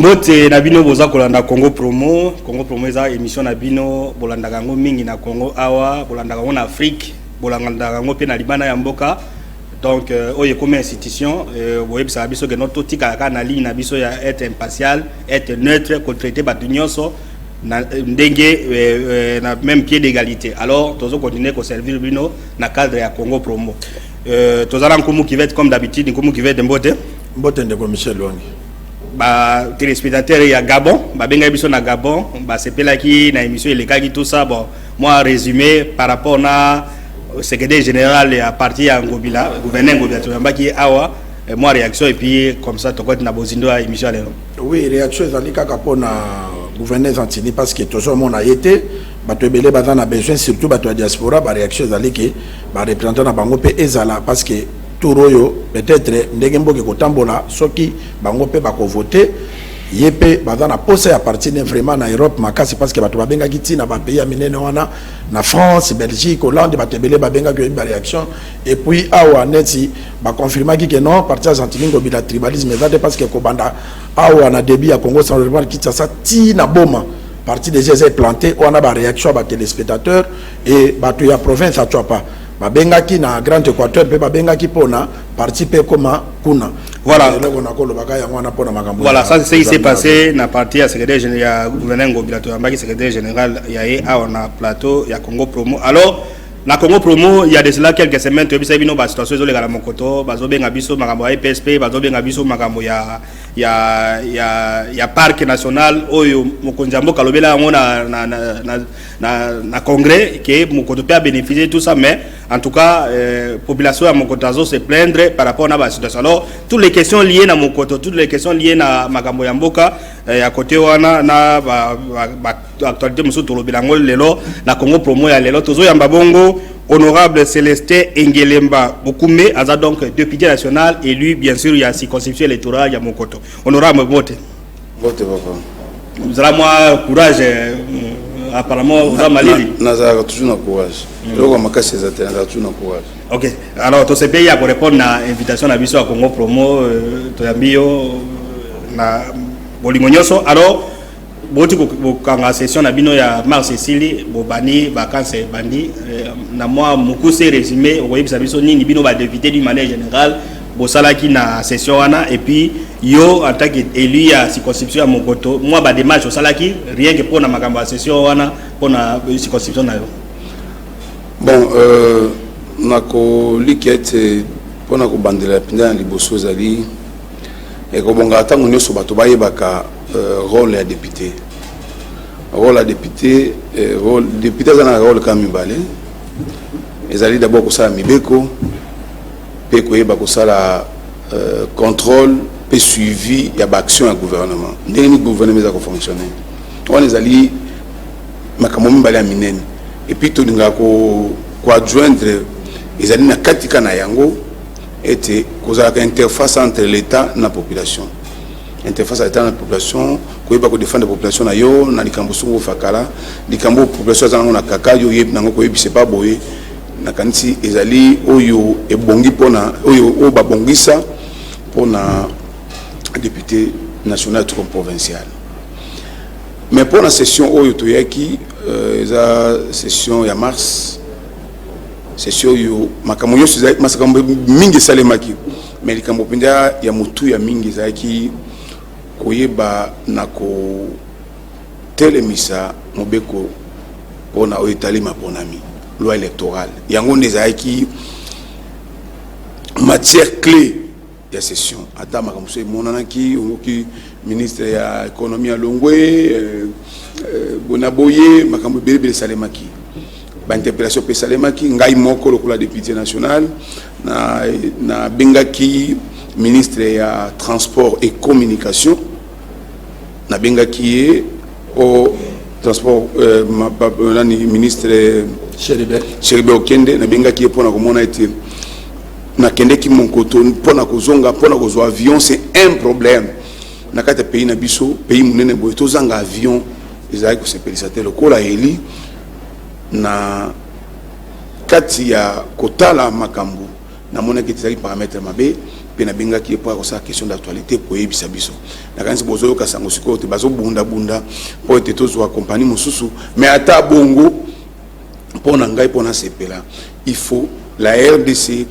Mbote na bino boza kolanda Congo Promo eza émission na bino bolanda kango mingi na Congo awa bolanda kango na Afrique bolanda kango pe na libana ya mboka. Donc oye comme institution boye bisa biso que notre tika ka na ligne na biso ya être impartial, être neutre, ko traiter ba dunyoso na ndenge na même pied d'égalité. Alors tozo continuer ko servir bino na cadre ya Congo Promo. Tozala nkumu qui va être comme d'habitude, nkumu qui va être Mbote ndeko Michel Longi. Ba téléspectateurs ya Gabon, ba benga biso na Gabon, ba sepelaki na émission elekaki tout ça. Bon, moi résumé par rapport na secrétaire général à parti à Ngobila, gouverneur Ngobila Toyambaki awa, moi réaction et puis comme ça to na bozindo à émission lelo. Oui, réaction ezalika kapona gouverneur Zantini parce que toujours mon a été bato ebele baza na besoin surtout bato ya diaspora ba réaction ezaliki ba représentant na bango pe ezala parce que Touroyo, peut-être, ndenge kotambola, soki, bango pe bako voter, yepe, bazana pose à partir vraiment na Europe, makasi parce que batuba benga giti na ba pays aminene wana, na France, Belgique, Hollande, batebele ba benga que une réaction, et puis, awa neti, ba confirma que non, parti argentine ngobila tribalisme, parce que kobanda, awa na débit à Congo, sans le voir, quitte ça, ti na boma. Parti des essais plantés, on a ba réaction à ba téléspectateurs, et batu ya province à pas. Babengaki na Grand Équateur pe babengaki pona parti pe koma kuna. Voilà. Voilà, ça c'est ce qui s'est passé na partie à secrétaire général gouverneur Ngobila Toyambaki secrétaire général yaé a on a plateau ya Congo Promo. Alors na Congo Promo il y a de cela quelques semaines tu sais bino ba situation zo le kala mokoto bazo benga biso makambo ya PSP bazo benga biso makambo ya parc national oyo mokonjambo kalobela ngo na congrès que mokoto peut bénéficier tout ça mais en tout cas population à mokotazo se plaindre par rapport à la situation. Alors toutes les questions liées à mokoto, toutes les questions liées à makambo ya mboka à côté wana na actualité musu tolobela ngo lelo na Congo Promo ya lelo tozo yamba bongo honorable Célestin Engelemba Bokume aza donc député national élu bien sûr il y a circonscription électorale ya mokoto. Honorable vote papa. Vous avez moi courage apparemment vous avez maliri. Nazara toujours na courage. Donc makasi ezate nazara toujours na courage. OK. Alors to se paye pour répondre à invitation na biso à Congo Promo to yambio na bolingonyoso. Alors boti kokanga session na bino ya Mars Cécile bobani vacances bandi na moi mukuse résumé oyebisa biso nini bino ba député du manière générale bosalaki na session wana et puis yo en tant qu'élu à circonscription à Mokoto moi ba démarche osalaki rien que pour na makambo ya session wana pour na circonscription na yo. Bon nako likete pour na ko bandela pinda liboso zali et ko bonga tango nyoso bato bayebaka rôle ya député. Rôle à député, rôle député dans le rôle comme Mibale. Ils allaient d'abord pour ça Mibeko, puis pour ça la contrôle, puis suivi, il y a action à gouvernement. Dès que le gouvernement a fonctionné, on les alliés, Makamomi Mibale à Minen. Et puis tout le monde a adjoindre, ils allaient na katika na yango, était causé une interface entre l'État et la population. Interface à l'État et la population, qui va défendre la population na yo, na likambo sungo fakala, likambo population zango na kaka yo yeb nango ko yebise pas boye, na kanisi ezali oyo ebongi pona oyo o ba bongisa pona député national tout comme provincial. Mais pour la session oyo to yaki eza session ya mars, session yo makambo yo sizai makambo mingi salemaki, mais likambo pinda ya mutu ya mingi zaki koyeba nako telemisa mobeko pona oitali maponami loi électorale yango ndezaki matière clé ya session ata makamso monanaki oki ministre ya économie ya Longwe bonaboye makambo belebele salemaki ba interpellation pe salemaki ngai moko lokola député national na bengaki ministre ya transport et communication na benga qui au transport ministre Cheribe Okende na benga qui pour na komona été na kende ki monkoto pour na kozonga pour na kozo avion c'est un problème na kata pays na biso pays munene boye to zanga avion ezali ko sepelisateur lokola eli na kati ya kotala makambo na mona ki tsaki paramètre mabe pe na benga ki pour ça question d'actualité pour yebisa biso na kanisi bozo ka sango siko te bazo bunda pour être tous accompagner mususu mais ata bongo pour na ngai pour na sepela il faut la RDC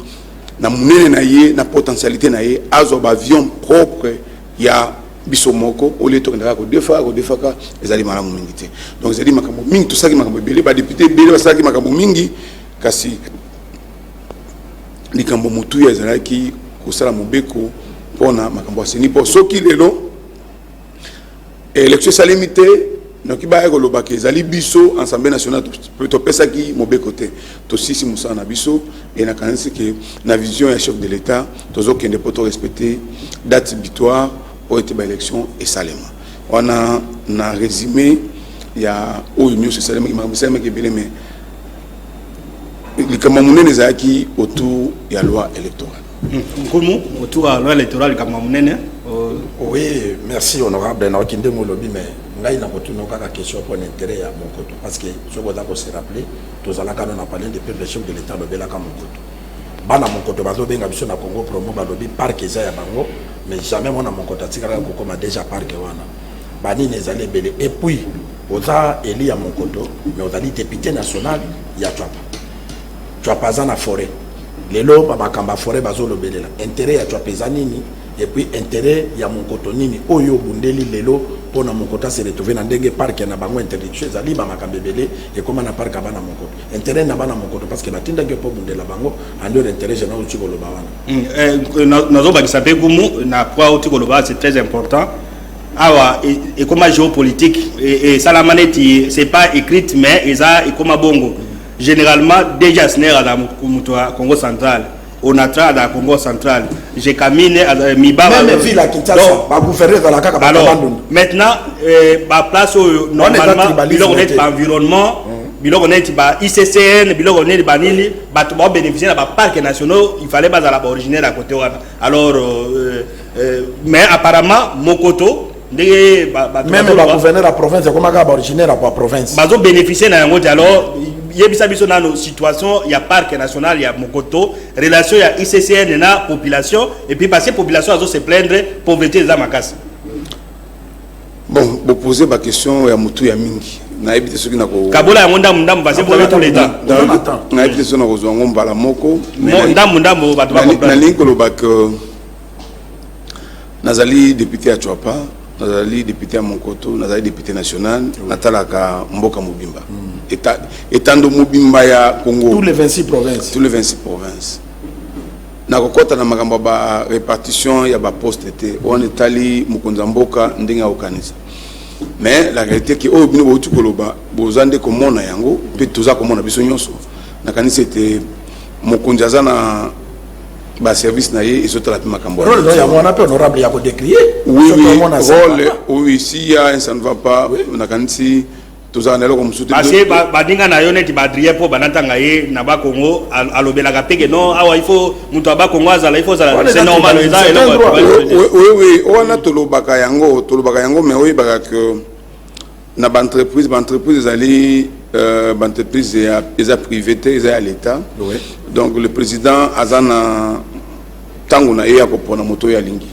na munene na ye na potentialité na ye azo ba avion propre ya biso moko au lieu de ko defa ka ezali malamu mingi te donc ezali makambo mingi tout ça ki makambo belé ba député belé ba ça ki makambo mingi kasi likambo mutu ya ezalaki kosala mobeko pona makambo asini po soki lelo élection salimité donc ba eko lobaki ezali biso Assemblée nationale to pesa ki mobeko te to sisi musana na biso et na kanisi ke na vision ya chef de l'état tozo kende poto respecter date butoir pour être ba élection et salema wana na résumé ya oyo nyuso salema ki makambo salema ke belé mais likambo munene ezalaki autour ya loi électorale. Nkumu autour ya loi électorale likambo munene. Oui, merci honorable na okinde molobi mais ngai na kotuno kaka question pour l'intérêt ya Monkoto parce que ce qu'on a se rappeler tous ala kana na parler depuis le chef de l'état lobela ka Monkoto. Bana Monkoto bazo benga biso na Congo promo ba lobi parc eza ya bango mais jamais mona Monkoto atikala ko koma déjà parc wana. Bani nezale belé et puis oza eli ya Monkoto mais ozali député national ya Chwapa. Chwapa za na forêt. Lelo ba makamba forêt bazo lobelela. Intérêt ya Chwapa za nini et puis intérêt ya Monkoto nini oyo bundeli lelo pona Monkoto se retrouver na ndenge parc na bango interdiction ezali ba makamba belé et comment na parc bana Monkoto. Intérêt na bana Monkoto parce que batinda ke po bundela bango ando intérêt général au Tiko loba wana. Nazo ba kisape kumu na kwa au Tiko loba c'est très important. Awa et comme géopolitique et salamaneti c'est pas écrite mais eza et comme bongo généralement déjà ce n'est à la Congo central on a tra dans Congo central j'ai caminé à Mibaba même ville à Kinshasa ba gouverner dans la kaka ba maintenant ba place normalement biloko net environnement biloko net ba ICCN biloko net ba nini ba to bénéficier na ba parcs nationaux il fallait pas à la originaire à côté alors mais apparemment Monkoto même le gouverneur de la province comme un originaire de la province bazo bénéficier na yango alors yebisa biso na nos situation il y a parc national il y a Monkoto relation il y a ICCN na population et puis parce que population azo se plaindre pauvreté za makasi bon vous posez ma question ya mutu ya mingi na ebite soki na ko kabola yango ndambu parce que vous avez tout l'état na ebite soki na ko zongo mbala moko ndambu bato ba na linko lo bak nazali député à Chwapa nazali député à Monkoto nazali député national natalaka mboka mobimba étando mobimba ya Congo tous les 26 provinces na kokota na makambo ba répartition ya ba poste te on etali mukonza mboka ndenge okanisa mais la réalité ki o bino botu koloba bozande komona yango pe toza komona biso nyonso na kanisa te mukonza za na ba service na ye ezotala pe makambo rôle ya mwana pe honorable ya ko décrier oui rôle oui si ya ça ne va pas na kanisi toza na loko musuti parce que badinga na yo neti badrier po banatanga ye na ba Congo alobelaka peke non awa il faut mutu ba Congo azala il faut ça c'est normal oui on a tolobaka yango mais oui baka que na ba entreprise ezali ba entreprise ya privé te ya l'état donc le président azana tango na ya ko pona moto ya lingi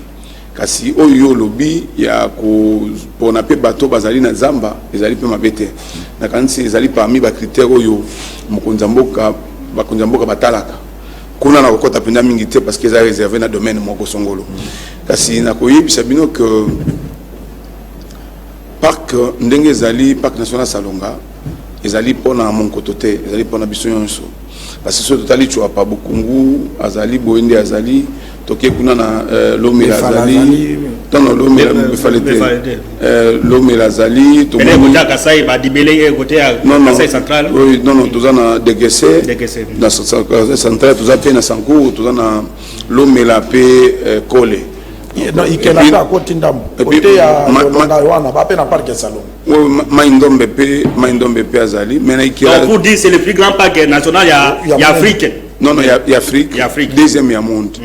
kasi oyo lobby ya ko pona pe bato bazali na zamba ezali pe mabete na kanisi ezali parmi ba critères oyo mokonza mboka batalaka kuna na kokota penda mingi te parce que ezali réservé na domaine moko songolo kasi na koyebisa bino que parc ndenge ezali parc national Salonga ezali pona Monkoto te ezali pona biso nyonso parce que ce totali Chwapa Bukungu azali boende azali toke kuna na Lomela azali dans Lomela Lomela azali to côté Kasai ba dibele côté Kasai central oui non toza na DGC dans central toza pe na Sankou toza na Lomela pe Kole non ikelaka kotindam côté ya Longa wana ba pe na parc salon Maindombe pe azali mais na ikela pour dire c'est le plus grand parc national il y a Afrique non il y a Afrique deuxième ya monde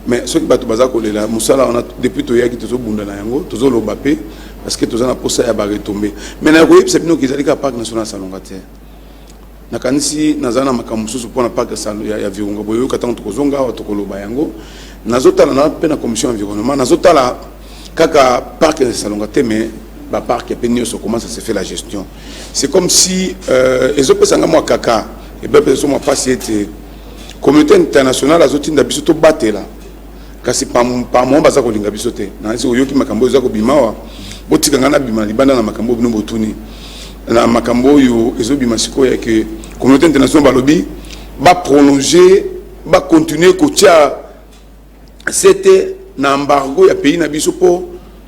mais ce qui bato baza kolela musala on a depuis to yaki tozo bunda na yango tozo loba pe parce que toza na posa ya ba retomber mais na koyeb c'est bino ki ezali ka parc national Salonga te nakanisi nazana makamususu pona parc ya Virunga boyo katanga tokozonga wa tokoloba yango nazotala na pe na commission environnement nazotala kaka parc ya Salonga te mais ba parc penio so comment ça se fait la gestion. C'est comme si ezopesanga moi kaka et ben peut-être moi passer communauté internationale azotinda biso to batela kasi pa mo baza ko linga biso te na nsi oyoki makambo za ko bimawa botika ngana bima libanda na makambo bino botuni na makambo yo ezobima siko ya que communauté internationale balobi ba prolonger ba continuer ko tia c'était na embargo ya pays na biso po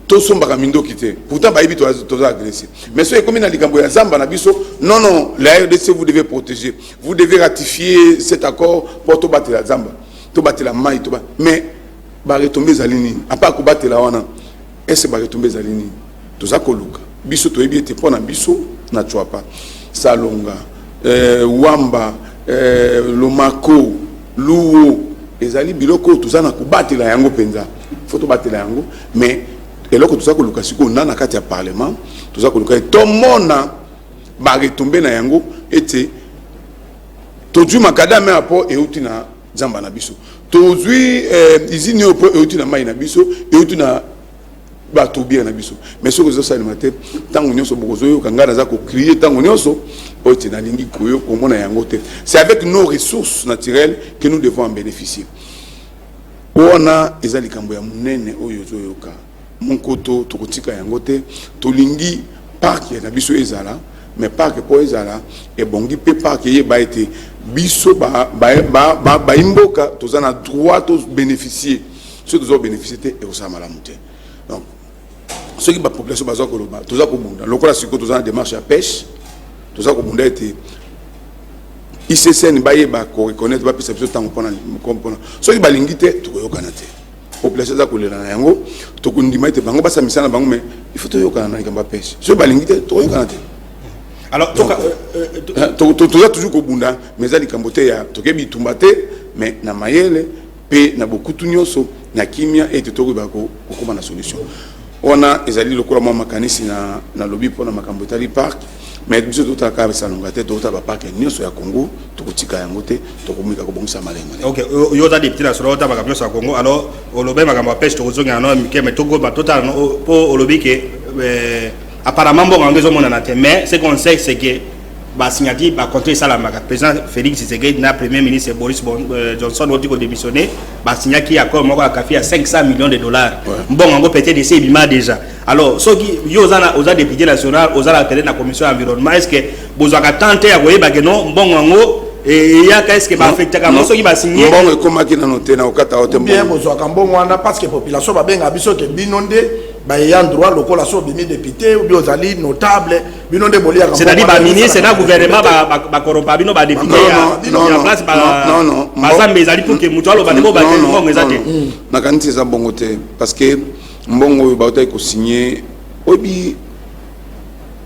to sombaka mindoki te pourtant ba ibito toza agressé mais so comme na likambo ya zamba na biso non la RDC vous devez protéger, vous devez ratifier cet accord pour to battre la zamba to battre la mai to mais ba retomber zalini apa ko battre la wana est-ce ba retomber zalini toza koluka biso to ebi te pona biso na Chwapa Salonga Wamba Lomako Luo ezali biloko toza na ko battre la yango penza faut to battre la yango mais et là que tout ça que Lucas Siko na kati ya parlement tout ça que Lucas tout mona ba retomber na yango était toju makada me apo e utina zamba na biso tozui izini opo e utina mai na biso e utina ba tobia na biso mais ce que ça le matin tango nyoso bokozo kangana za ko crier tango nyoso oti na lingi koyo ko mona yango te c'est avec nos ressources naturelles que nous devons en bénéficier ona ezali kambo ya munene oyo zoyoka Monkoto tokotika yangote tolingi parc na biso ezala mais parc po ezala e bongi pe parc ye ba été biso ba imboka tozana droit to bénéficier ceux qui ont bénéficié et au sama la monter donc ceux qui ba population bazo ko loba toza ko bunda lokola siko tozana démarche à pêche toza ko bunda été ICCN ba ye ba ko reconnaître ba pisa biso tango pona ceux qui ba lingite to yo kanate population za kolela na yango tokundima ete bango basa misana bango mais il faut toyokana na ikamba pêche so balingite toyokana te alors toza toujours kobunda mais za likambo te ya tokebi tumba te mais na mayele pe na bokutu nyonso na kimia ete tokoba kokoma na solution ona ezali lokola mwa makanisi na lobby pona makambo tali parc mais biso tota ka Salonga te tota ba parc nyonso ya Congo tokotika yango te tokomika ko bongisa malengo. OK yo ta député na solo ta ba nyonso ya Congo alors olobe makambo pêche tokozonga na mike mais toko ba tota po olobi ke apparemment bon angezo mona na te mais ce qu'on sait c'est que ba signature ba contre ça la président Félix Tshisekedi na premier ministre Boris Johnson ont dit qu'on démissionner ba signature qui accord moko akafi à 500 millions de dollars bon on peut-être essayer bima déjà alors ceux qui yo aux députés national aux la télé na commission environnement est-ce que bozaka tenter ya koyeba que non bon ngo et ya qu'est-ce que ba affecter comme ceux qui ba signer bon comment qui na noter na okata hote bien bozaka mbongo wana parce que population ba benga biso ke binonde ba ayant droit lokola so bimi député ou bien ozali notable binonde bolia c'est-à-dire ba ministre na gouvernement ba corrompa bino ba député ya place ba mazambe ezali pour que mutu aloba ndebo ba mbongo ezate na kaniti za mbongo te parce que mbongo ba ota ko signer obi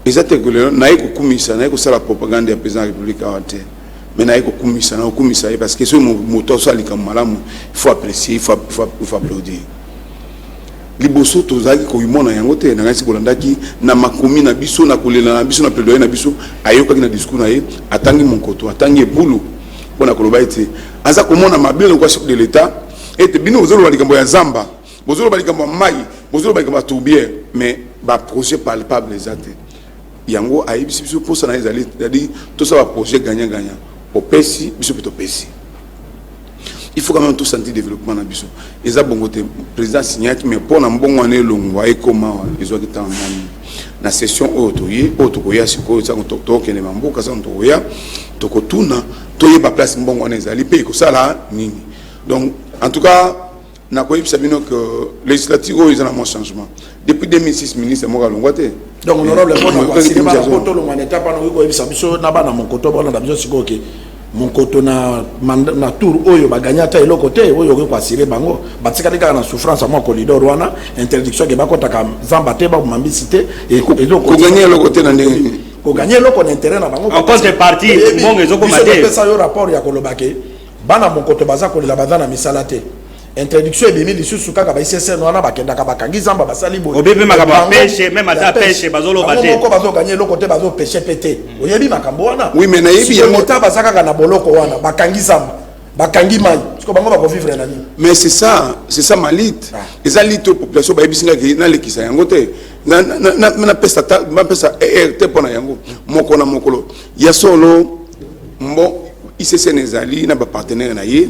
ezate que na iko kumisa na iko sala propagande ya président de la République awate mais na iko kumisa na kumisa parce que ce moto so alika malamu il faut apprécier il faut applaudir liboso tozaki ko yimona yango te na ngasi kolandaki na makomi na biso na kolela na biso na plaidoyer na biso ayokaki na discours na ye atangi monkoto atangi ebulu pona koloba ete aza komona mabilo kwa chef de l'état ete bino ozolo balikambo ya zamba bozolo balikambo mai bozolo balikambo toubière mais ba projet palpable ezate yango ayibisi biso posa na ezali c'est-à-dire tout ça va projet gagnant gagnant au pesi biso plutôt pesi. Il faut quand même tout sentir développement na biso eza bongo te président signaki mais pour na mbongo ane longwa ekoma ezo ki tan na session otoye otokoya siko za toke ne mamboka za otoya tokotuna toyeba place mbongo ane ezali pe ko sala nini donc en tout cas na ko yebisa bino que législative o ezana mo changement depuis 2006 ministre mo longwa te donc honorable pour cinéma poto longwa n'eta pas no ko yebisa biso na bana monkoto bana na biso siko ke monkoto na tour oyo baganyata eloko te oyo ko assurer bango batika kaka na souffrance à mon corridor wana interdiction ke bakota ka zamba te ba mambisité et ko gagner eloko te na ndenge ko gagner eloko na intérêt na bango en contrepartie bongo ezoko mate ça yo rapport ya kolobake bana monkoto baza ko la bazana misala te introduction ebimi lisusu kaka ba ICC wana bakendaka bakangi zamba basali boye obebe makambo pêche même ata pêche bazolo baté moko bazo gagner le côté bazo pêcher pété oyebi makambo wana oui mais nayebi yango ta bazaka kana boloko wana bakangi zamba bakangi mai parce que bango ba ko vivre na nini mais c'est ça malit eza lito population ba ebisinga ki na lekisa yango te na pesa te pona yango moko na mokolo ya solo mbo ICC nezali na ba partenaire na ye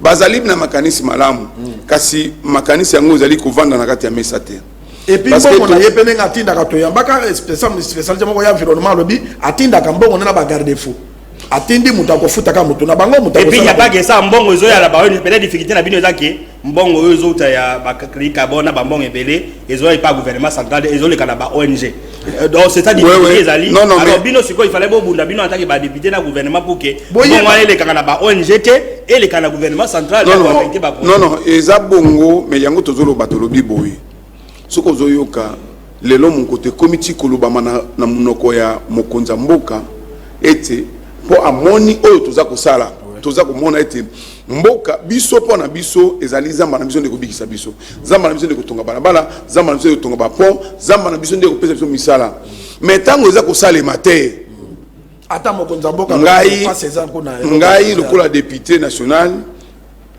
bazali na makanisi malamu kasi makanisi yango ezali kovanda na kati ya mesa te et puis mbongo na ye pene ngatinda ka to yambaka spécialité moko ya environnement lobi atinda ka mbongo na ba garde fou atindi muta ko futa ka mutu na bango muta et puis il y a pas que ça mbongo ezo ya la ba peut-être difficulté na bino ezaki mbongo ezo ta ya ba créer carbone ba mbongo ebele ezo ya pas gouvernement central ezo le kana ba ONG donc c'est ça difficulté ezali alors bino siko il fallait bo bunda bino en tant que ba député na gouvernement pour que mbongo ele kana ba ONG te et le kana gouvernement central non non eza bongo mais yango tozolo batolobi boy soko zoyoka lelo mon côté comité kolobama na munoko ya mokonza mboka ete po amoni oyo toza kosala toza komona ete mboka biso po na biso ezali zamba na biso ndeko bikisa biso zamba na biso ndeko tonga balabala zamba na biso ndeko tonga ba pont zamba na biso ndeko pesa biso misala mais tango eza kosala mate ata mokonza mboka ngai lokola député national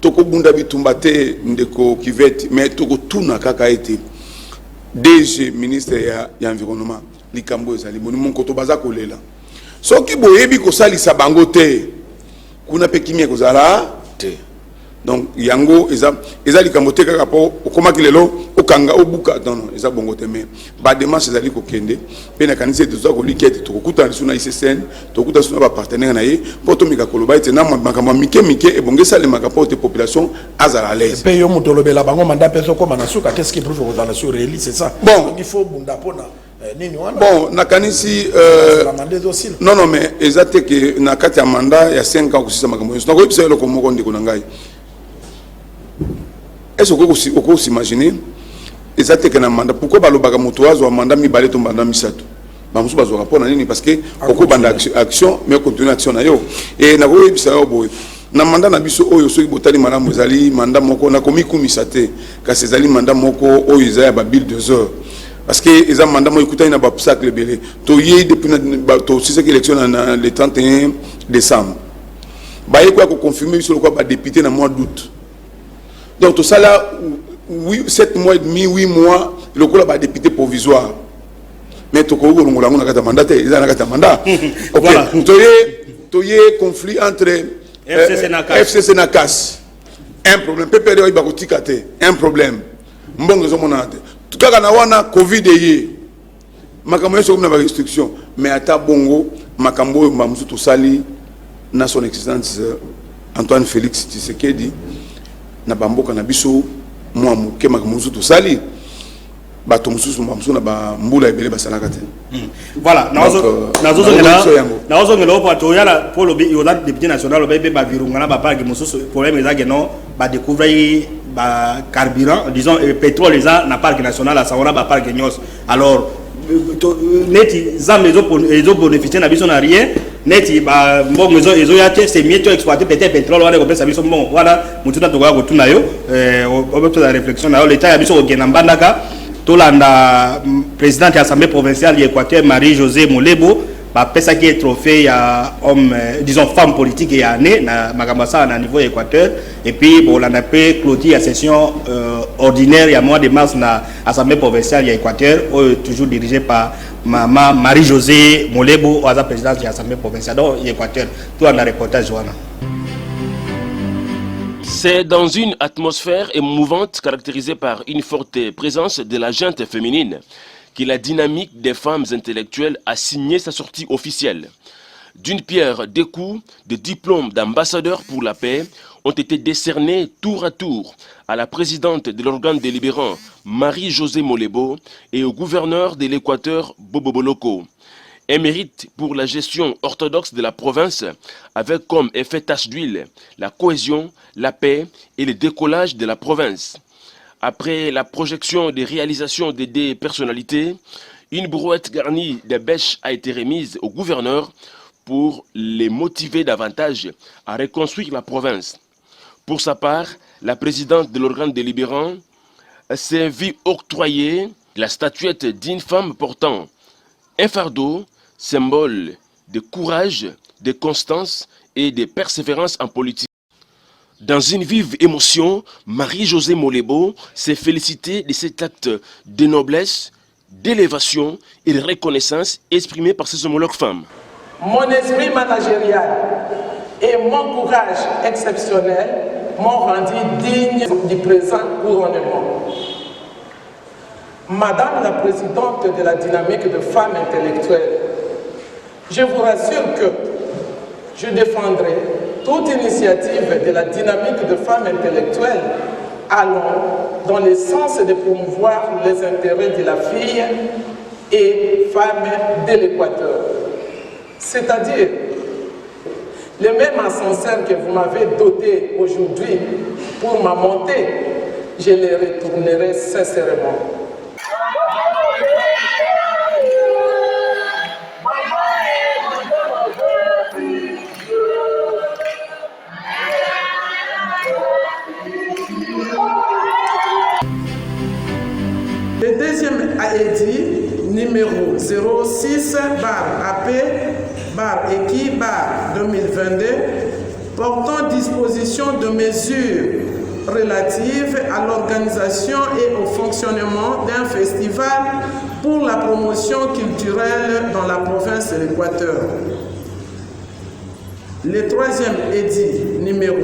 toko bunda bitumba te ndeko kivete mais toko tuna kaka ete DG ministre ya environnement likambo ezali boni mon koto baza kolela soki boyebi kosalisa bango te kuna pe kimia kozala te donc yango eza likambo te kaka po okomaki lelo okanga obuka non eza bongo te mais ba démarche ezali kokende pe na kanisi toza kolikete tokokuta lisu na ICCN tokokuta lisu na ba partenaire na ye po to mika koloba ete na makambo mike ebongesa le makapo te population azala à l'aise pe yo mutolobela bango mandat peso koma na suka qu'est-ce qui prouve kozala sur réel c'est ça bon il faut bunda pona bon nakanisi non mais exacte que na kati ya mandat ya 5 ans kusisa makambo so nakoyebisa yo loko moko ndeko na ngai est-ce que vous s'imaginer exacte que na mandat pourquoi balobaka moto azwa mandat mibale to mandat misato bamusu bazwa rapona nini parce que oko banda action mais continuer action na yo et nakoyebisa yo boy na mandat na biso oyo soki botali malamu ezali mandat moko na komikumisa te kasi ezali mandat moko oyo ezali ba bill 2 heures parce que les mandats moi écouté na ba obstacle belé to yé depuis to si cette élection le 31 décembre ba yé quoi ko confirmer sur quoi ba député na mois d'août donc tout ça là 7 mois et demi 8 mois le quoi ba député provisoire mais to ko ngolongola ngona kata mandat ils na kata mandat OK to yé conflit entre FCC na CAS un problème PPD ba ko tikate un problème mbongo zo monate kaka na wana covid ye makambo yeso na ba restriction mais ata bongo makambo mamusu to sali na son excellence Antoine Félix Tshisekedi na bamboka na biso mwa muke makambo to sali bato mususu mamusu na ba mbula ebele basalaka te voilà nazo ngelo pa to yala polo bi yola député national ba be ba virunga na ba parki mususu problème ezake no ba découvrir ba carburant disons pétrole eza na parc national à sawana ba parc nyos alors neti zam ezo bénéficier na biso na rien neti ba mbongo ezo yate c'est mieux to exploiter peut-être pétrole wana ko pesa biso mbongo voilà mutu na tokoka kotuna yo obeto la réflexion na yo l'état ya biso ko gena mbandaka tolanda président de l'Assemblée provinciale d'Équateur Marie-Josée Molebo ba pesa qui est trophée ya homme disons femme politique et année na makambasa na niveau Équateur et puis bon la napé clôture la session ordinaire ya mois de mars na Assemblée provinciale d'Équateur toujours dirigée par maman Marie-Josée Molebo au présidente de l'Assemblée provinciale d'Équateur tout en reportage wana. C'est dans une atmosphère émouvante caractérisée par une forte présence de la gente féminine que la dynamique des femmes intellectuelles a signé sa sortie officielle. D'une pierre deux coups, de diplômes d'ambassadeur pour la paix ont été décernés tour à tour à la présidente de l'organe délibérant Marie-Josée Molebo et au gouverneur de l'Équateur Bobo Boloko. Un mérite pour la gestion orthodoxe de la province avec comme effet tache d'huile la cohésion, la paix et le décollage de la province. Après la projection des réalisations des deux personnalités, une brouette garnie de bêches a été remise au gouverneur pour les motiver davantage à reconstruire la province. Pour sa part, la présidente de l'organe délibérant s'est vue octroyer la statuette d'une femme portant un fardeau, symbole de courage, de constance et de persévérance en politique. Dans une vive émotion, Marie-Josée Molebo s'est félicitée de cet acte de noblesse, d'élévation et de reconnaissance exprimé par ses homologues femmes. Mon esprit managérial et mon courage exceptionnel m'ont rendu digne du présent couronnement. Madame la présidente de la dynamique de femmes intellectuelles, je vous rassure que je défendrai toute initiative de la dynamique de femmes intellectuelles allant dans le sens de promouvoir les intérêts de la fille et femme de l'Équateur. C'est-à-dire, le même ascenseur que vous m'avez doté aujourd'hui pour ma montée, je le retournerai sincèrement. Le deuxième édit numéro 06/AP/EQI/2022 portant disposition de mesures relatives à l'organisation et au fonctionnement d'un festival pour la promotion culturelle dans la province de l'Équateur. Le troisième édit numéro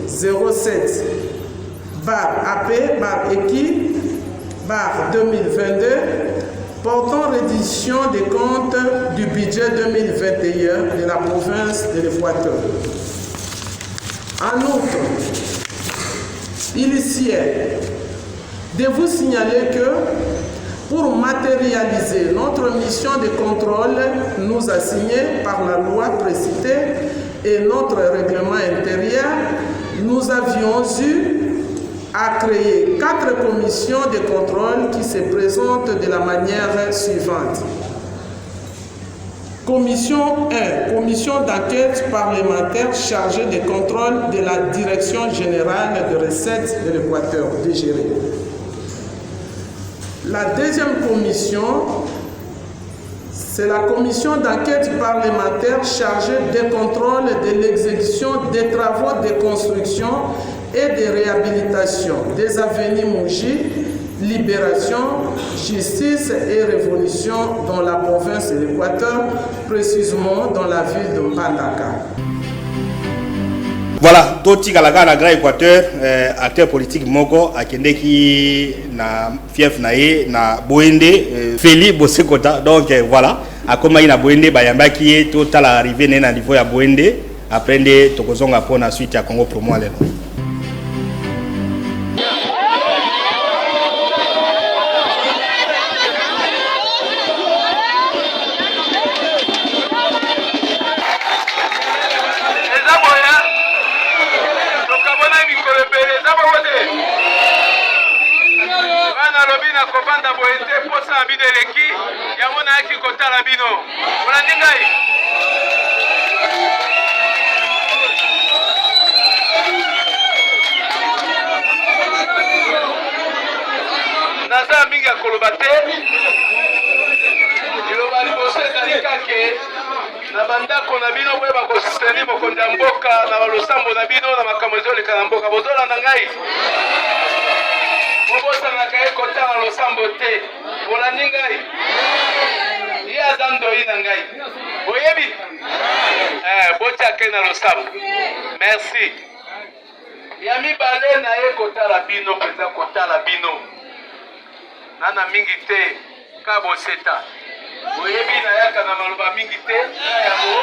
07/AP/EQI/2022 portant reddition des comptes du budget 2021 de la province de l'Équateur. En outre, il est de vous signaler que pour matérialiser notre mission de contrôle nous assignée par la loi précitée et notre règlement intérieur, nous avions eu à créer 4 commissions de contrôle qui se présentent de la manière suivante. Commission 1, commission d'enquête parlementaire chargée des contrôles de la Direction générale de recettes de l'Équateur, DGRE. La deuxième commission, c'est la commission d'enquête parlementaire chargée des contrôles de l'exécution des travaux de construction et de réhabilitation des avenues Mouji, Libération, Justice et Révolution dans la province de l'Équateur, précisément dans la ville de Mbandaka. Voilà, Toti Galaka na Grand Équateur, acteur politique moko akendeki na fief nae na Boende, Feli Bosekota. Donc voilà, akoma ina Boende bayambaki ye total arrivé na niveau ya Boende, après nde tokozonga pona suite ya Congo Promo lelo. Naza mingi ya kolobate iloba liboso ezali kake na bandako na bino boye bakosisteni mokonzi ya mboka na balosambo na bino na makambo ezoleka na mboka bozolanda ngai bobosanaka ye kotala losambo te bolandi ngai ye aza ndoi na ngai boyebi botiake na losambo. Merci ya mibale na ye kotala bino mpenza kotala bino nana mingi te ka boseta boyebi na yaka na maloba mingi te yango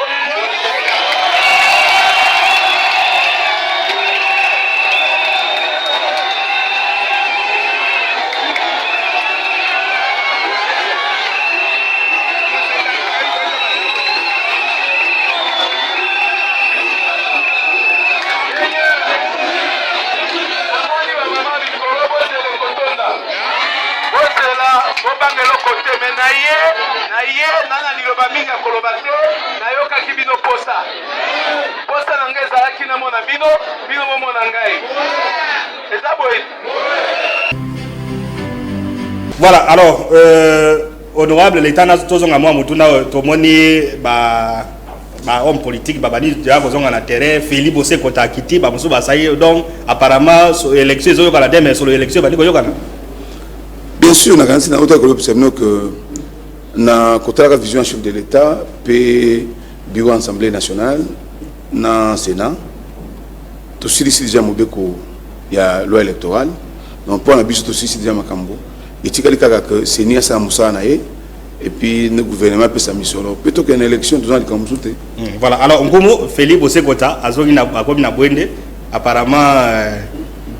bobangelo kote me na ye nana liloba mingi akoloba te nayokaki bino posa na ngai ezalaki namona bino bomona ngai Voilà, alors, honorable, l'État n'a pas besoin de moi, tomoni, homme politique, babani, déjà besoin de terrain, Philippe Bossé Kota Kiti, Bamsou Basaï, donc apparemment, sur l'élection, ils ont eu mais sur l'élection, bien sûr, on a gagné dans autre que na côté la vision chef de l'État, puis bureau Assemblée nationale, na Sénat, tout ce qui est déjà mobeko, il y a loi électorale, donc pour la biche tout ce qui est déjà makambo, et tu as que c'est ni à sa moussa naé, et puis le gouvernement peut sa mission là, plutôt qu'une élection tout le temps comme souté. Voilà, alors on Philippe Osekota, Azogi na Bwende, apparemment.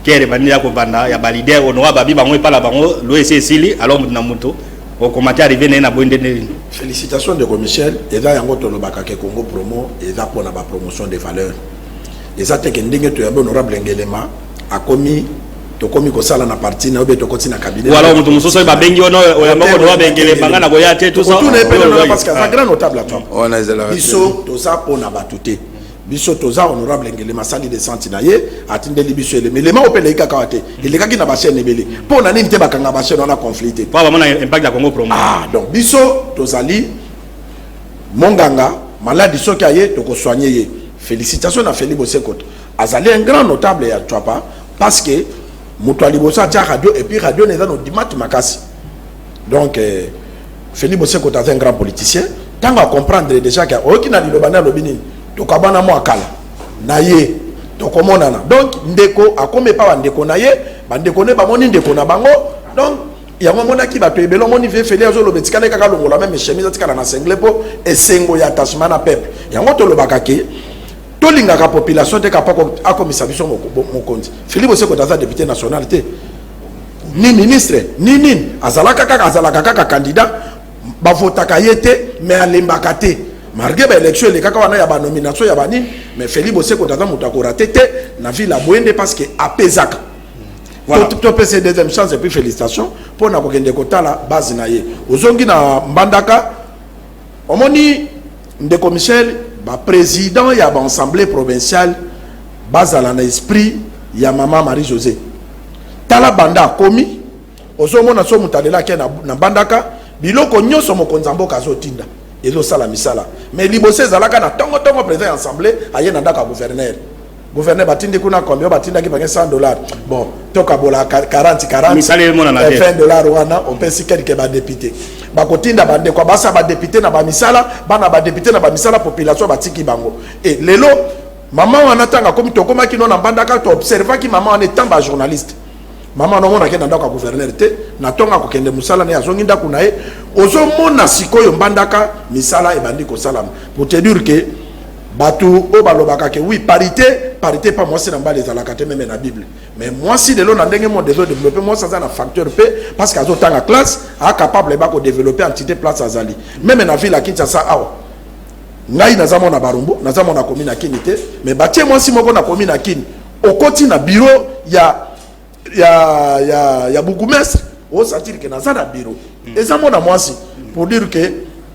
Kere bandi ko banda ya balide honorable babi bango epala bango l'OEC sili alors na moto au commentaire arrivé na Bwende. Félicitations de Michel et là yango to lobaka ke Congo promo et là pour la promotion des valeurs les attaques ndenge to ya honorable Ngelema a commis to komi ko sala na parti na obe to koti na cabinet voilà mutu musoso ba bengi ono ya mako honorable Ngelema na goya te tout ça tout n'est pas parce que ça grand notable à toi on a zela biso to ça pour na batute biso toza honorable Ngelema sali de santinaye atindeli biso élément opele kakawate il kaki na ba chaîne ebele pour na nini te bakanga ba chaîne on a conflicté pas vraiment impact ya Congo promo donc biso tozali monganga maladi soki aye to ko soigner ye félicitations à Philippe Osekota azali un grand notable ya Tchapa parce que muto alibosa tia radio et puis radio neza no dimat makasi donc Philippe Osekota est un grand politicien tant à comprendre déjà que okina dilobana lobini to kabana mo akala na ye to komonana donc ndeko akome pa ndeko na ye bandeko ne ba moni ndeko na bango donc yango mona ki ba to ebelo moni ve fele azo lo betikala kaka longola même chemise atikala na sengle po esengo ya attachement na peuple yango to lobaka ke to lingaka population te kapako akomisa biso mokonzi Philippe Osekota za député national te ni ministre ni azalaka kaka candidat ba votaka yete mais alembaka te malgré l'élection les kaka wana ya ba nomination ya bani mais Philippe Osekota za mutako raté te na ville la Bwende parce que apezaka voilà to pese deuxième chance et puis félicitations pour na kokende kotala base na ye ozongi na Mbandaka omoni ndeko Michel ba président ya ba assemblée provinciale bazala na esprit ya maman Marie-Josée tala banda komi ozomona so mutalela ke na Mbandaka biloko nyoso mokonzamboka azotinda ezo sala misala mais libosé zalaka na tongo président assemblée aye na ndaka gouverneur batindi kuna combien batindi ki ba $100 bon toka bola 40 misala mona na $20 wana on peut si quelques ba député ba kotinda bande kwa basa ba député na ba misala bana ba député na ba misala population batiki bango et lelo maman wana tanga comme to koma kino na Mbandaka to observer ki maman wana étant ba journaliste maman no mona ke na ndaka gouverneur te na tonga ko kende musala na yazongi ndako na ye ozo mona sikoyo Mbandaka misala e bandi ko salama pour te dire que batu o balobaka ke oui parité pas moi c'est dans bas les alakate même na Bible mais moi si de l'on a ndenge mon développé développer moi ça un facteur P parce qu'azo tanga classe a capable ba ko développer entité place azali même na ville à Kinshasa awa ngai nazamo na Barumbu nazamo na commune à Kinité mais batie moi si moko na commune à Kin au côté na bureau ya bourgmestre au sentir que dans un bureau et ça mon moi pour dire que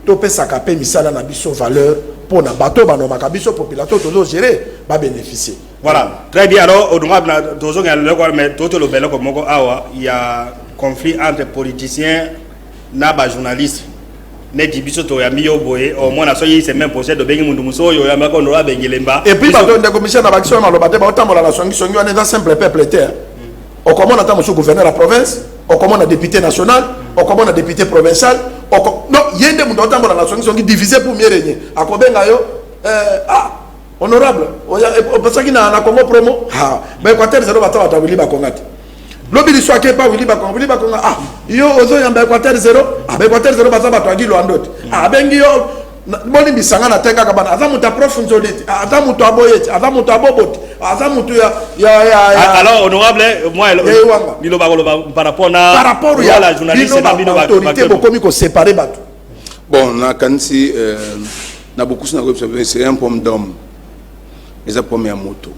to pe sakape misala na biso valeur pour na bateau bano makabiso population to gérer ba bénéficier voilà très bien alors honorable tozo ngalo mais toto lo belo comme awa il y a conflit entre politiciens na ba journalistes ne dibiso to ya miyo boye au moins na so yi c'est même projet de bengi mundu muso yo ya mako honorable Ngelemba et puis bateau de commission na baction na lobate ba otambola la songi on est dans simple peuple terre au comment on attend monsieur gouverneur de la province au comment on a député national au comment on a député provincial non yende mundo otambola la songi divisé pour mieux régner akobenga yo honorable o pasaki na Congo promo mais Équateur zero batata wili ba kongati lobi soit que pas wili ba konga yo ozo yamba Équateur zero Équateur zero bazaba twagi lo andote bengi yo boni bisanga na tenga kabana azamuta profunzolite azamuto aboyeti azamuto aboboti azamuto ya alors honorable moi bilo ba par rapport à la journaliste na bino ba autorité bokomi ko séparer bato bon na kanisi na beaucoup na observer c'est un pomme d'homme les a pomme ya moto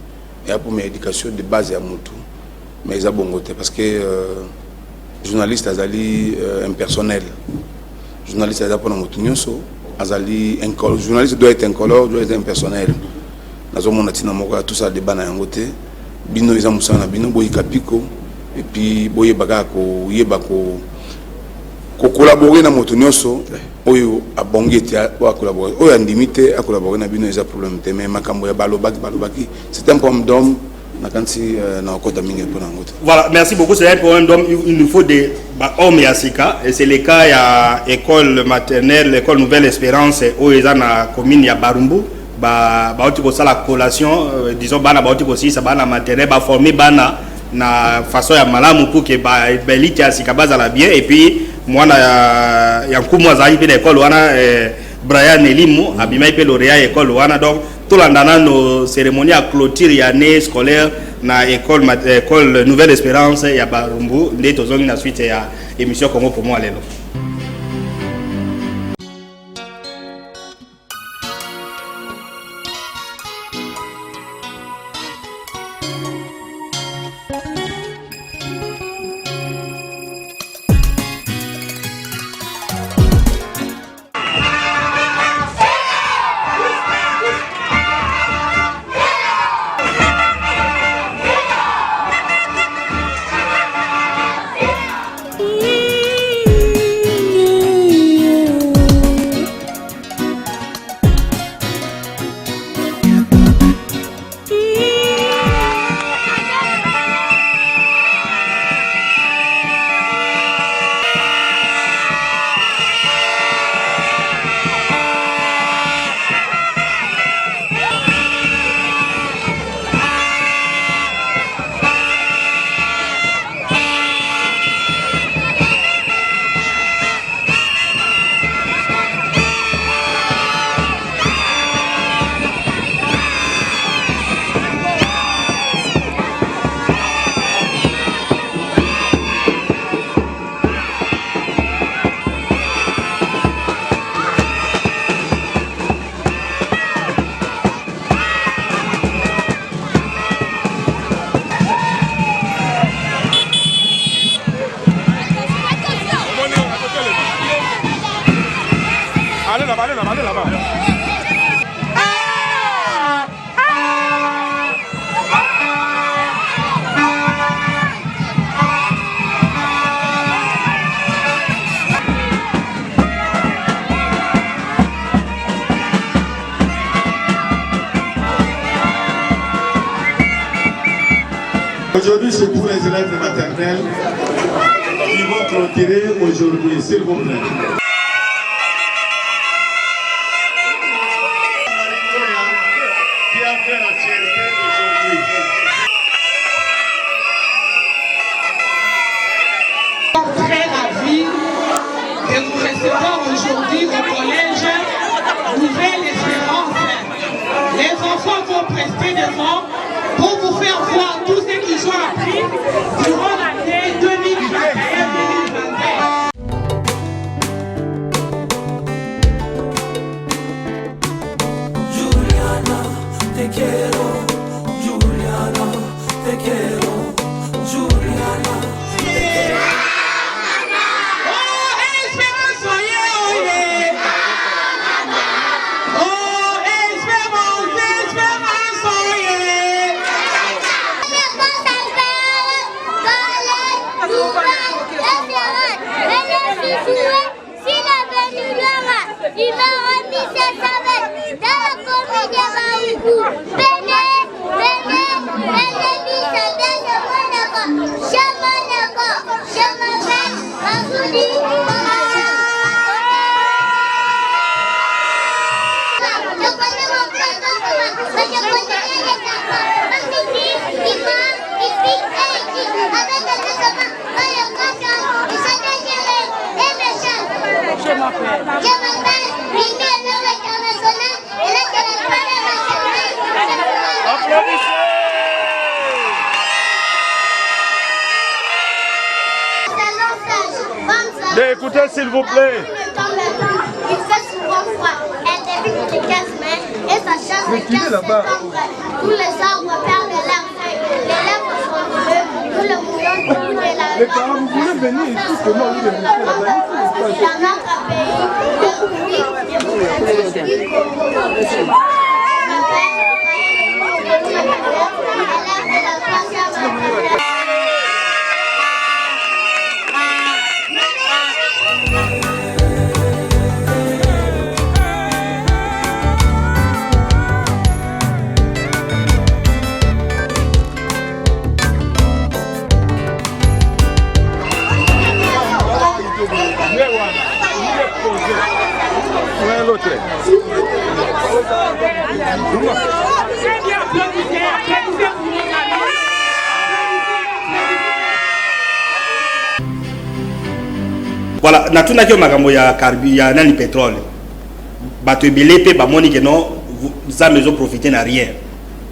et pomme éducation de base ya moto mais ils a bongoté parce que journaliste azali impersonnel journaliste azali pour moto nyonso azali incolore journaliste doit être incolore doit être impersonnel nazo mona tina moko tout ça débat na yangote bino eza musana bino boyi kapiko et puis boye baka ko yeba ko collaborer na moto nyonso oyo abongi te wa collaborer oyo andimité à collaborer na bino eza problème te mais makambo ya balobaki c'est un problème d'homme na kanti na kota mingi pour na ngota. Voilà, merci beaucoup. C'est un problème d'homme. Il nous faut des hommes yasika et c'est le cas ya école maternelle, école Nouvelle Espérance où ils ont na commune ya Barumbu. Ba oti ko sala collation disons bana ba oti ko si ça bana maternelle ba former bana na façon ya malamu pour que ba beliti yasika bazala bien et puis moi ya nkumu azali pe l'école wana Brian Elimu abimai pe lauréat école wana donc tout l'andana nos cérémonies à clôture ya année scolaire na école Nouvelle Espérance ya Barumbu ndé tozongi na suite ya émission Congo pour moi lelo. Aujourd'hui, c'est pour les élèves maternels qui vont clôturer aujourd'hui, s'il vous plaît. Qui a fait la fierté aujourd'hui. Après la vie que nous recevons aujourd'hui au collège Nouvelle Espérance, les enfants vont prester devant pour vous faire voir tout ce qu'ils ont appris durant l'année 2021-2022. Juliana, te quiero, Juliana, te quiero, Juliana, te quiero. Oh, Espérance, oye, oh, Espérance, Espérance, oye. Il m'a remis ses savets dans la commune de Maïgou. Venez, Lisa, je m'appelle Mazoudi. Je connais mon prénom, mais je connais les enfants. Parce qu'ici, avec les enfants, dans le cochon, ils sont dangereux et méchants. Je m'appelle Mimi Elore International et là c'est la première nationale. Applaudissez! Écoutez s'il vous plaît. Il fait souvent froid. Elle débute les 15 mai et sa chasse le 15 septembre. Tous les arbres perdent leurs feuilles. Les lèvres sont bleues. Tout le moulin de la Les parents, vous voulez venir ici, comment vous venez dans notre pays, le public du Congo. Voilà, natuna ki makambo ya carburant ya nani pétrole. Bato ebele pe ba moni que non za maison profiter na rien.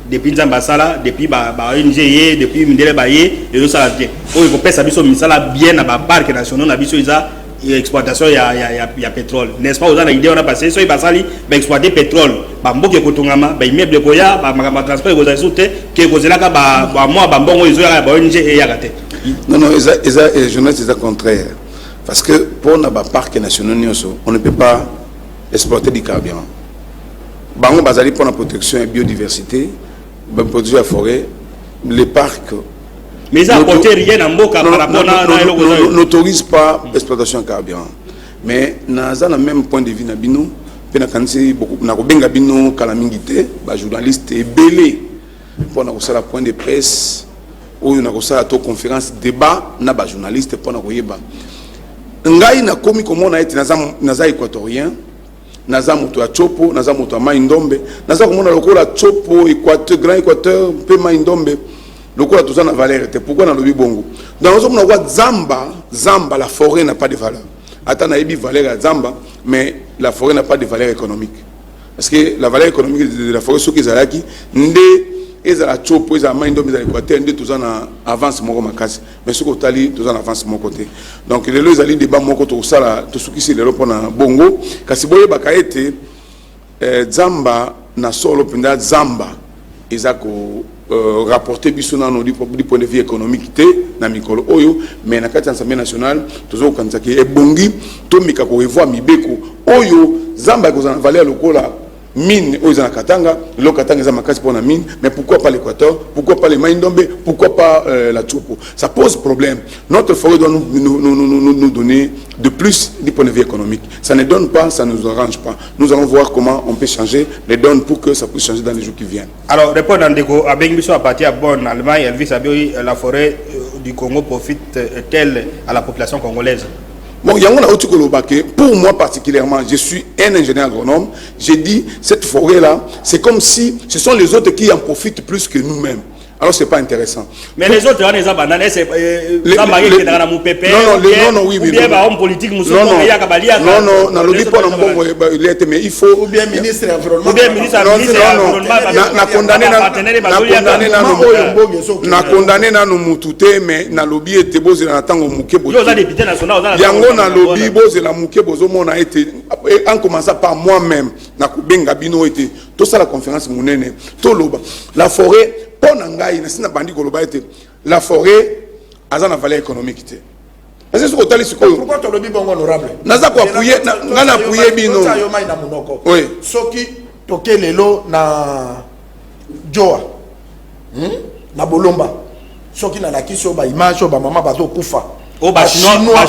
Depuis Nzambasala, depuis ba ONG, depuis Mindele Baye, et tout ça bien. Oh, il faut pesa biso misala bien na ba parc national na biso isa exploitation ya pétrole. N'est-ce pas, on a idée on a passé so ibasali ba exploiter pétrole. Ba mboke kotongama, ba immeuble koya, ba makamba transport ko za soute ke ko zelaka ba moi ba mbongo izo ya ba ONG e ya kate. Non non, je journaliste c'est le contraire. Parce que pour nos parcs nationaux, on ne peut pas exploiter du carburant. Bango bazali pour la protection et la biodiversité, pour protéger la forêt, les parcs. Mais ça n'apporte rien à Mboka par rapport à n'autorise pas l'exploitation de carburant. Mais dans le même point de vue, nous avons beaucoup calamité, les journalistes et belé pour nous faire point de presse, ou nous avons fait une conférence, débat, nous avons journalistes pour nous faire. Ngai na komi komo na eti naza équatorien naza moto ya chopo naza moto ya Maindombe naza komona lokola chopo équateur grand équateur pe Maindombe lokola toza na valeur te pourquoi na lobi bongo dans ozomona kwa zamba la forêt n'a pas de valeur ata na yebi valeur ya zamba mais la forêt n'a pas de valeur économique parce que la valeur économique de la forêt soki ezalaki nde ezala chopo ezala Maindombe ezala équateur nde toza na avance moko makasi mais soki otali toza na avance moko te donc lelo ezali débat moko tosala tosukisi lelo mpona bongo kasi boyebaka ete zamba na solo mpenza zamba eza ko rapporter biso nano du point de vue économique te na mikolo oyo mais na kati ya Assemblée nationale tozokokanisa ke ebongi tomika korevoir mibeko oyo zamba ekozala na valeur lokola mine aux Katanga, le Katanga est makasi pour la mine, mais pourquoi pas l'Équateur, pourquoi pas les Maindombe, pourquoi pas la Chopo? Ça pose problème. Notre forêt doit nous donner de plus du point de vue économique. Ça ne donne pas, ça ne nous arrange pas. Nous allons voir comment on peut changer les donnes pour que ça puisse changer dans les jours qui viennent. Alors, répondre à Benguiso à partir de Bonn, Allemagne, Elvis Abiy, la forêt du Congo profite-t-elle à la population congolaise? Bon, pour moi particulièrement, je suis un ingénieur agronome. J'ai dit, cette forêt-là, c'est comme si ce sont les autres qui en profitent plus que nous-mêmes. Alors, c'est pas intéressant. Mais les autres, les bananes, c'est oui, non, homme politique, mais il faut ou bien ministre environnement, ou bien ministre na condamné na no mutute mais na lobby ete boze na tango muke bozo yango na lobby boze la muke bozo mona ete en commençant par moi-même na kubenga bino ete to ça la conférence munene to loba la forêt. La forêt a une valeur économique. Pourquoi tu le bon honorable? Oui. Soki toke lelo na Joa. Na Bolomba. Soki na la kiso ba image ba maman bazo kufa. Oh bah chinois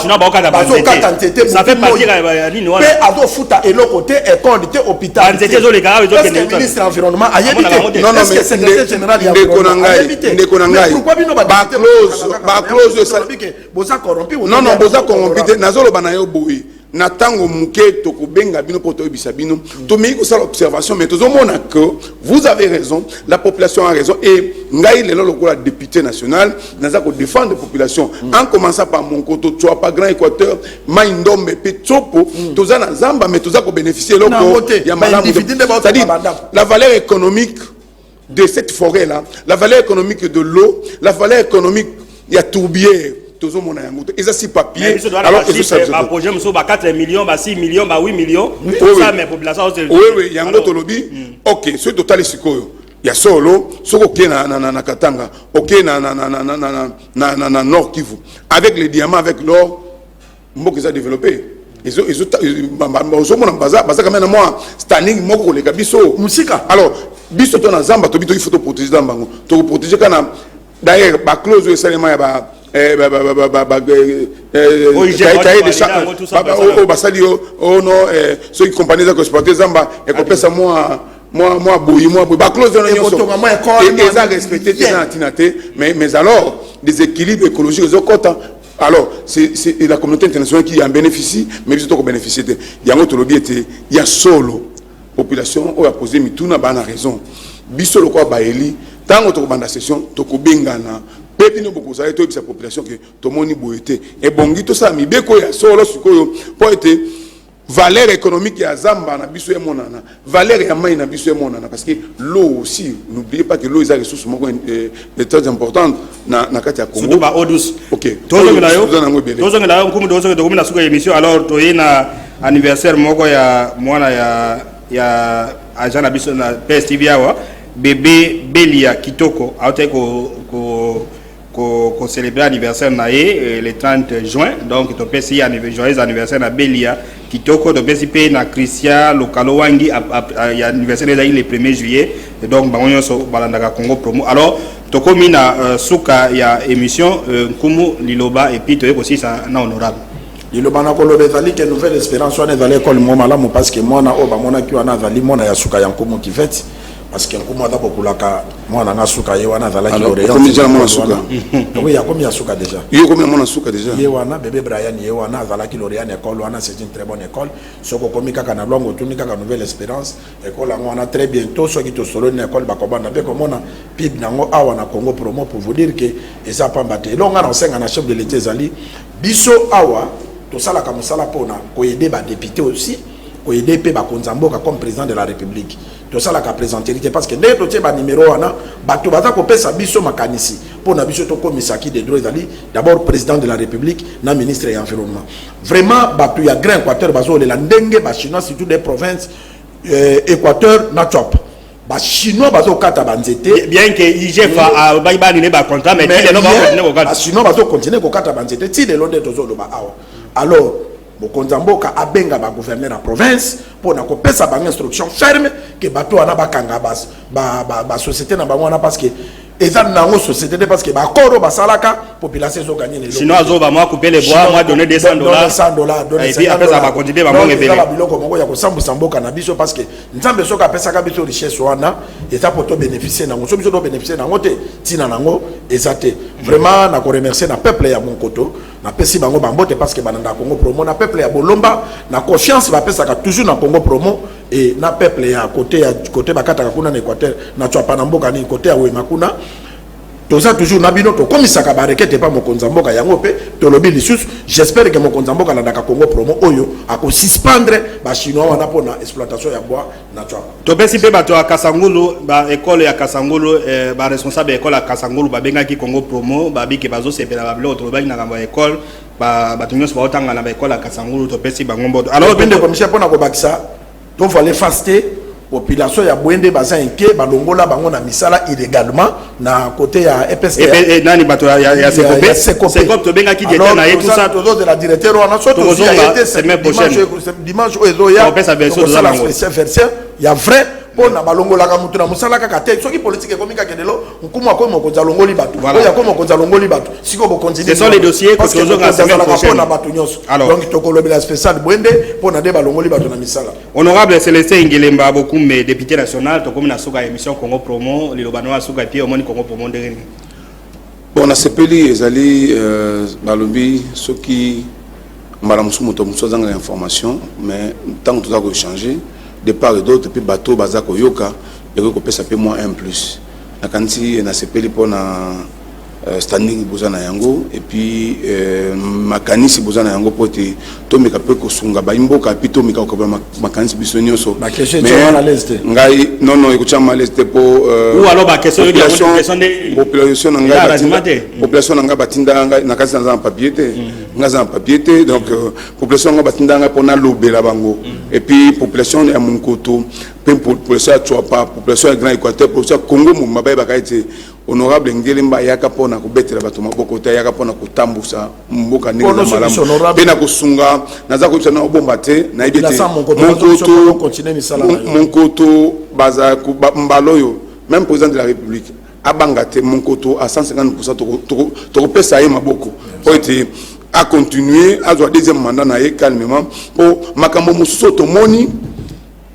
ça fait partie mais ado futa elo côté école était hôpital est-ce que le ministre environnement a évité non mais secrétaire général ya pourquoi bino ba close ça boza corrompu non boza corrompu nazolo banayo boui na tango muke to kubenga bino poto ebisa bino to mei ko sala observation mais to zomona que vous avez raison, la population a raison et ngai lelo lokola député national naza ko défendre la population en commençant par mon koto tu pas grand équateur Maindombe pe Chopo toza na zamba mais toza ko bénéficier loko ya malamu c'est-à-dire la valeur économique de cette forêt là, la valeur économique de l'eau, la valeur économique il y a tourbière. Ils ont 6 papiers. Alors, ils ont projet 4 millions, 6 millions, 8 millions. Ça, mais population. Oui, il y a un autre lobby. Ok, ce total est il y a solo, ce qui est na Katanga, ok, na Nord Kivu. Avec les diamants, avec l'or, ils ont développé. Ils ont standing moko les gabiso musika. Alors, biso to na zamba to bito il faut protéger zamba. To protéger kana d'ailleurs ba clause seulement ya ba oh non ceux qui compagnie qui exploiter zamba et qu'on pèse moi bouillir moi ba clause et ça respecter mais alors des équilibres écologiques aux côtés. Alors c'est la communauté internationale qui en bénéficie mais ils ont bénéficié il y a un autre lobby il y a solo population oyo posé mituna bana raison biso lokwa baeli tango to banda session to kobengana pepi no boko za to bisa population que to moni boyete et bongi to sa mibeko ya solo sikoyo po ete valeur économique ya zamba na biso e monana valeur ya mai na biso e monana parce que l'eau aussi n'oubliez pas que l'eau est une ressource très importante na kati ya Congo surtout ba eau douce. OK Tozo ngela yo kumu dozo ngela suka émission alors to yina anniversaire moko ya mwana ya agent na biso na PSTV awa bébé Belia Kitoko a été ko célébrer anniversaire na le 30 juin donc to pesi joyeux anniversaire na Belia Kitoko to pesi pe na Christian Lokalo Wangi ya anniversaire le 1er juillet et donc bangonyo so balandaka Congo promo alors to komi na suka ya émission nkumu liloba et puis to aussi ça na honorable liloba na kolobe zali ke nouvelle espérance wana zali école mo malamu parce que mwana o ba mona ki wana zali mona ya suka ya nkumu kifeti parce que nkumu ata populaka mwana nga suka ye wana zala ki oreillon comme déjà mona suka oui ya comme ya suka déjà yo comme mona suka déjà ye wana bébé Brian ye wana zala ki l'Orient école wana c'est une très bonne école soko komi kaka na longo tuni kaka nouvelle espérance école wana très bientôt soki to solo na école bakobanda pe komona pib nango awa na Congo promo pour vous dire que eza pamba te longa na senga na chef de l'état zali biso awa to sala ka musala pona ko aider ba député aussi ko aider pe ba konzamboka comme président de la République to sala ka présenterité parce que dès to tie ba numéro wana bato baza ko pesa biso makanisi pona biso to komisaki des droits zali d'abord président de la République na ministre de l'environnement vraiment bato ya grand Équateur bazo le ndenge ba chinois surtout des provinces Équateur na chop ba chinois bazo kata banzete bien que IGF a ba ni ba contrat mais il no ba continuer ko kata chinois bazo continuer ko kata banzete ti de londe tozo lo ba awa alors Mokonzamboka abenga ba gouverneur la province pour na ko pesa ba instruction ferme que bato ana bakanga ba société na bango na parce que eza nango société parce que ba koro ba salaka population zo gagner les sinon azo ba moi couper les bois moi donner $200 donner et puis après ça va continuer ba monge bébé ba biloko moko ya ko sambusa mboka na biso parce que nzambe soka pesa ka biso richesse wana eza poto bénéficier nango so biso do bénéficier nango te tina nango ezate vraiment na ko remercier na peuple ya Monkoto na pesi bango bambote parce que bananda Congo promo na peuple ya Bolomba na confiance ba pesa ka toujours na Congo promo et na peuple ya côté bakata kuna na Équateur na chwa na mboka ni côté ya Wema kuna toza toujours na bino to komisaka ba rekete pa Mokonzamboka yango pe to lobi lisusu j'espère que Mokonzamboka na daka Congo promo oyo ako suspendre ba chinois wana pona exploitation ya bois na chwa to pesi pe bato ya Kasangulu ba école ya Kasangulu ba responsable école ya Kasangulu ba benga ki Congo promo ba biki bazo sepela ba bilo to lobi na ba école ba tunyo so otanga na ba école ya Kasangulu to pesi bango mboto alors bende commission pona ko bakisa to fallait faster population ya Bwende baza inquiet balongola bango na misala illégalement na côté ya EPST et nani bato ya Sekop to benga ki déter na tout ça to de la directeur on a sorti dimanche ozoya version ya vrai pona balongola ka mutu na musala ka te soki politique komika kendelo nkumu akomo mokonza longoli bato oya komo mokonza longoli bato siko bo continuer ce sont les dossiers que tozo ka semaine prochaine pona bato nyonso donc to kolobela spécial Bwende pona de balongoli bato na misala honorable Célestin Ngelemba Bokume député national to komi na soka émission Congo promo lilobano wa soka puis omoni Congo promo ndeni bon na sepeli ezali balobi soki mbala musumu to musozanga information mais tant que tout a changer de part et d'autre puis bateau bazako yoka et que pesa pe moins 1+. Na kanti na sepeli pona standing bozana yango et puis makanisi bozana yango pote to meka pe ko sunga ba imboka puis to meka ko ba makanisi bisonyo so ba question tu à l'aise ngai non écoute ma l'aise pour ou alors ba question de population ngai population ngai batinda ngai na kasi na papier te ngai za papier te donc population ngai batinda ngai pona lobela bango et puis population ya Monkoto population ya Chwapa population ya Grand Équateur population Congo mo mabai bakaite honorable Ngelemba yaka pona kubetela bato maboko ta yaka pona kutambusa mboka ninga na malamu pena kusunga naza ko tsana obomba te na ibete Monkoto baza ku mbaloyo même président de la République abangate Monkoto à 150% to pesa ye maboko oite a continuer à jouer deuxième mandat na ye calmement pour makambo mususo to moni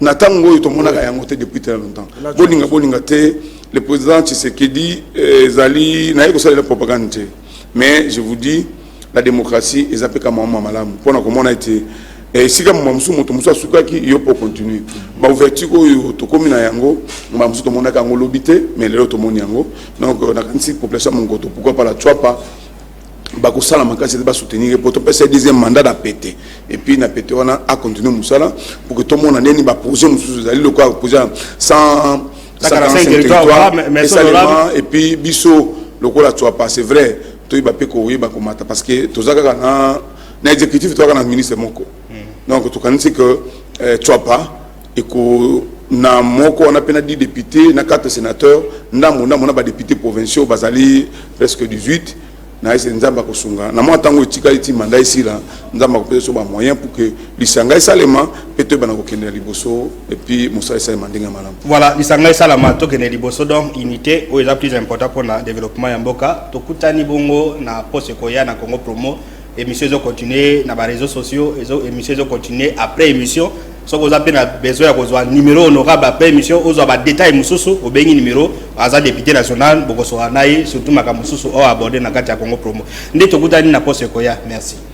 na tango to mona ka yango te depuis très longtemps bolinga te le président Tshisekedi zali na yeko sala la propagande mais je vous dis la démocratie est appelée comme maman malam pour na komona été et si comme mamsu moto musa suka ki yo pour continuer ba ouverture ko to komi na yango mamsu to monaka yango lobité mais le to moni yango donc na kanisi population mon koto pourquoi pas la Tchwapa ba ko sala makasi ba soutenir pour to passer deuxième mandat à péter et puis na péter on a continuer musala pour que tout le monde ane ba projet musu zali le quoi poser 145 territoires et puis biso le quoi la Tchwapa c'est vrai to ba pe ko ba ko mata parce que to zaka na exécutif to na ministre moko donc to kanisi que Tchwapa et ko na moko on a peine 10 députés na 4 sénateurs na ba députés provinciaux bazali presque 18 na ese nzamba kosunga na moi tango etika iti mandat ici là nzamba ko peso ba moyen pour que lisanga salema peut bana ko kende liboso et puis musa esa mandinga malam voilà lisanga salama to kende liboso donc unité o est plus important pour le développement ya mboka to kutani bongo na poste koya na Congo Promo émission zo continuer na ba réseaux sociaux et émission zo continuer après émission so vous avez besoin ya kozwa numéro honorable après émission ozo ba détail mususu obengi numéro aza député national boko so nayi surtout maka mususu o aborder na kati ya Congo Promo ndé to kutani na poste koya merci.